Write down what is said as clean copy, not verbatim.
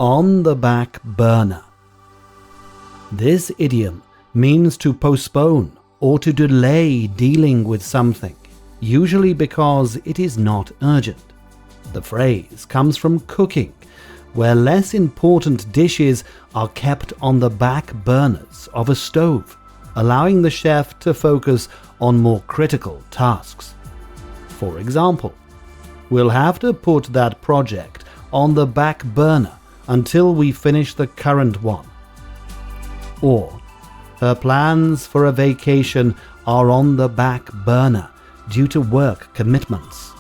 On the back burner. This idiom means to postpone or to delay dealing with something, usually because it is not urgent. The phrase comes from cooking, where less important dishes are kept on the back burners of a stove, allowing the chef to focus on more critical tasks. For example, we'll have to put that project on the back burner until we finish the current one. Or, her plans for a vacation are on the back burner due to work commitments.